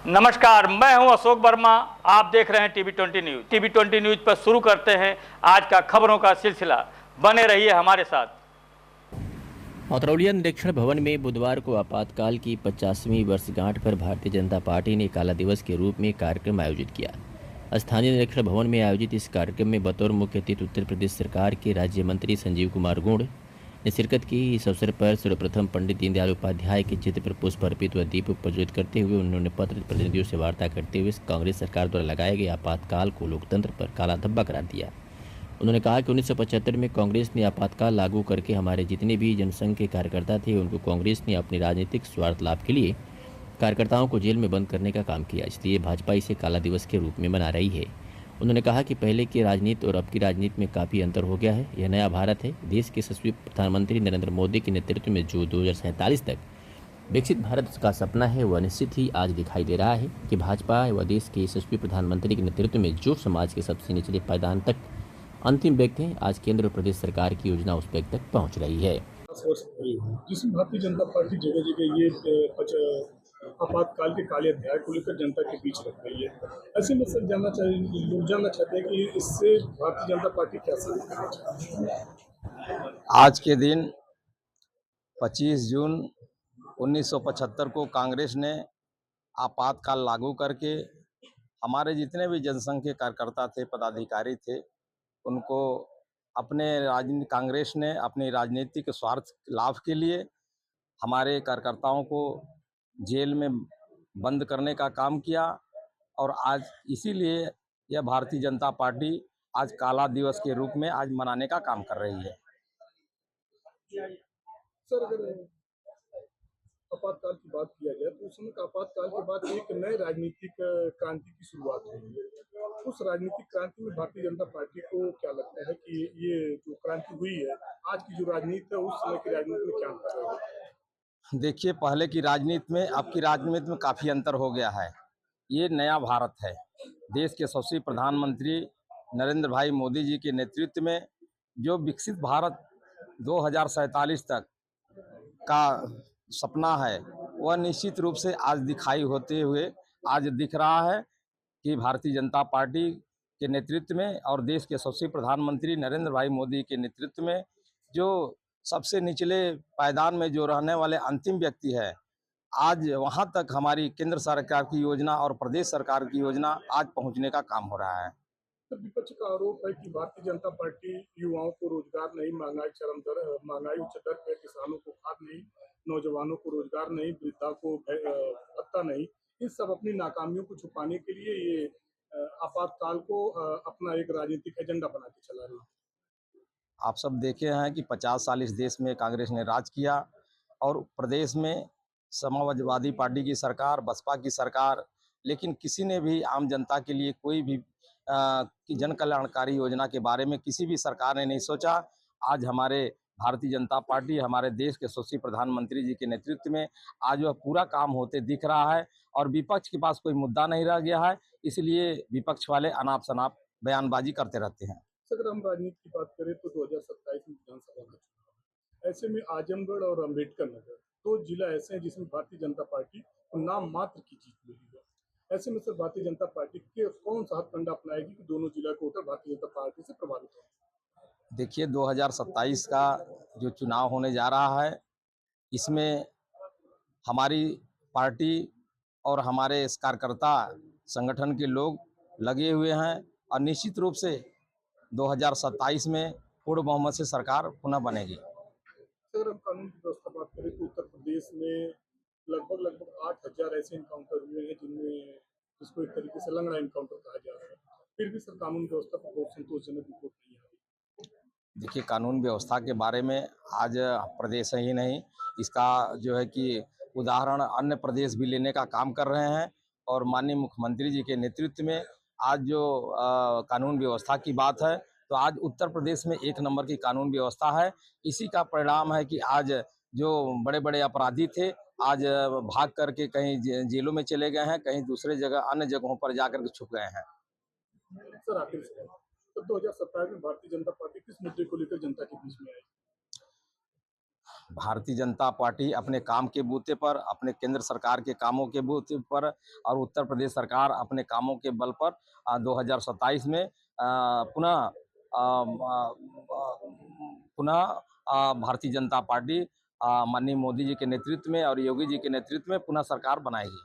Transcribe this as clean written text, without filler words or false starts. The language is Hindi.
नमस्कार, मैं हूं अशोक वर्मा। आप देख रहे हैं टीवी 20 न्यूज। टीवी 20 न्यूज पर शुरू करते हैं आज का खबरों का सिलसिला। बने रहिए हमारे साथ। औतरौलिया निरीक्षण भवन में बुधवार को आपातकाल की 50वीं वर्षगांठ पर भारतीय जनता पार्टी ने काला दिवस के रूप में कार्यक्रम आयोजित किया। स्थानीय निरीक्षण भवन में आयोजित इस कार्यक्रम में बतौर मुख्य अतिथि उत्तर प्रदेश सरकार के राज्य मंत्री संजीव कुमार गुण ने शिरकत की। इस अवसर पर सर्वप्रथम पंडित दीनदयाल उपाध्याय के चित्र पर पुष्प अर्पित व दीप प्रज्वलित करते हुए उन्होंने पत्र प्रतिनिधियों से वार्ता करते हुए कांग्रेस सरकार द्वारा लगाए गए आपातकाल को लोकतंत्र पर काला धब्बा करार दिया। उन्होंने कहा कि 1975 में कांग्रेस ने आपातकाल लागू करके हमारे जितने भी जनसंघ के कार्यकर्ता थे उनको कांग्रेस ने अपने राजनीतिक स्वार्थ लाभ के लिए कार्यकर्ताओं को जेल में बंद करने का काम किया, इसलिए भाजपा इसे काला दिवस के रूप में मना रही है। उन्होंने कहा कि पहले की राजनीति और अब की राजनीति में काफ़ी अंतर हो गया है। यह नया भारत है। देश के यशस्वी प्रधानमंत्री नरेंद्र मोदी के नेतृत्व में जो 2047 तक विकसित भारत का सपना है वह निश्चित ही आज दिखाई दे रहा है कि भाजपा व देश के यशस्वी प्रधानमंत्री के नेतृत्व में जो समाज के सबसे निचले पायदान तक अंतिम व्यक्ति हैं, आज केंद्र और प्रदेश सरकार की योजना उस व्यक्ति तक पहुंच रही है। जिसमें भारतीय जनता पार्टी जगह जगह ये आपातकाल के काले अध्याय को लेकर जनता के बीच रख रही है। ऐसे में सर लोग जानना चाहते हैं कि इससे भारतीय जनता पार्टी क्या साबित करना चाहती है। आज के दिन 25 जून 1975 को कांग्रेस ने आपातकाल लागू करके हमारे जितने भी जनसंघ के कार्यकर्ता थे, पदाधिकारी थे, उनको कांग्रेस ने अपने राजनीतिक स्वार्थ लाभ के लिए हमारे कार्यकर्ताओं को जेल में बंद करने का काम किया। और आज इसीलिए यह भारतीय जनता पार्टी आज काला दिवस के रूप में आज मनाने का काम कर रही है। सर, अगर आपातकाल की बात किया जाए तो उस समय आपातकाल के बाद एक नए राजनीतिक क्रांति की शुरुआत हुई है। उस राजनीतिक क्रांति में भारतीय जनता पार्टी को क्या लगता है कि ये जो क्रांति हुई है, आज की जो राजनीति है उस समय की राजनीति में क्या अंतर है? देखिए, पहले की राजनीति में अब की राजनीति में काफ़ी अंतर हो गया है। ये नया भारत है। देश के यशस्वी प्रधानमंत्री नरेंद्र भाई मोदी जी के नेतृत्व में जो विकसित भारत 2047 तक का सपना है वह निश्चित रूप से आज दिखाई होते हुए आज दिख रहा है कि भारतीय जनता पार्टी के नेतृत्व में और देश के यशस्वी प्रधानमंत्री नरेंद्र भाई मोदी के नेतृत्व में जो सबसे निचले पायदान में जो रहने वाले अंतिम व्यक्ति है, आज वहां तक हमारी केंद्र सरकार की योजना और प्रदेश सरकार की योजना आज पहुंचने का काम हो रहा है। तो विपक्ष का आरोप है कि भारतीय जनता पार्टी युवाओं को रोजगार नहीं, महंगाई उच्च दर पे, किसानों को खाद नहीं, नौजवानों को रोजगार नहीं, वृद्धा को भत्ता नहीं, इन सब अपनी नाकामियों को छुपाने के लिए ये आपातकाल को अपना एक राजनीतिक एजेंडा बना के चला रही है। आप सब देखे हैं कि 50 साल इस देश में कांग्रेस ने राज किया और प्रदेश में समाजवादी पार्टी की सरकार, बसपा की सरकार, लेकिन किसी ने भी आम जनता के लिए कोई भी जन कल्याणकारी योजना के बारे में किसी भी सरकार ने नहीं सोचा। आज हमारे भारतीय जनता पार्टी हमारे देश के यशस्वी प्रधानमंत्री जी के नेतृत्व में आज वह पूरा काम होते दिख रहा है और विपक्ष के पास कोई मुद्दा नहीं रह गया है, इसलिए विपक्ष वाले अनाप शनाप बयानबाजी करते रहते हैं। अगर हम राजनीति की बात करें तो 2027 में विधानसभा का चुनाव है। ऐसे में आजमगढ़ और अम्बेडकर नगर दो जिला ऐसे हैं जिसमें भारतीय जनता पार्टी को नाम मात्र की जीत मिली है। ऐसे में सर भारतीय जनता पार्टी के कौन सा हथकंडा अपनाएगी कि दोनों जिला के वोटर भारतीय जनता पार्टी से प्रभावित हो? देखिए, 2027 का जो चुनाव होने जा रहा है, इसमें हमारी पार्टी और हमारे कार्यकर्ता संगठन के लोग लगे हुए हैं और निश्चित रूप से 2027 में पूर्ण बहुमत से सरकार पुनः बनेगी। अगर हम कानून की व्यवस्था बात करें तो उत्तर प्रदेश में लगभग 8,000 ऐसे इनकाउंटर हुए हैं जिसको एक तरीके से लंगड़ा इनकाउंटर कहा जा रहा है। फिर भी सर कानून व्यवस्था पर बहुत संतोषजनक रिपोर्ट नहीं आ रही। देखिए, कानून व्यवस्था के बारे में आज प्रदेश ही नहीं, इसका जो है कि उदाहरण अन्य प्रदेश भी लेने का काम कर रहे हैं और माननीय मुख्यमंत्री जी के नेतृत्व में आज जो कानून व्यवस्था की बात है तो आज उत्तर प्रदेश में एक नंबर की कानून व्यवस्था है। इसी का परिणाम है कि आज जो बड़े बड़े अपराधी थे आज भाग करके कहीं जेलों में चले गए हैं, कहीं दूसरे जगह अन्य जगहों पर जाकर के छुप गए हैं। सर आखिर तो 2027 में भारतीय जनता पार्टी किस मुद्दे को लेकर जनता के बीच में आई? भारतीय जनता पार्टी अपने काम के बूते पर, अपने केंद्र सरकार के कामों के बूते पर और उत्तर प्रदेश सरकार अपने कामों के बल पर 2027 में पुनः भारतीय जनता पार्टी माननीय मोदी जी के नेतृत्व में और योगी जी के नेतृत्व में पुनः सरकार बनाएगी।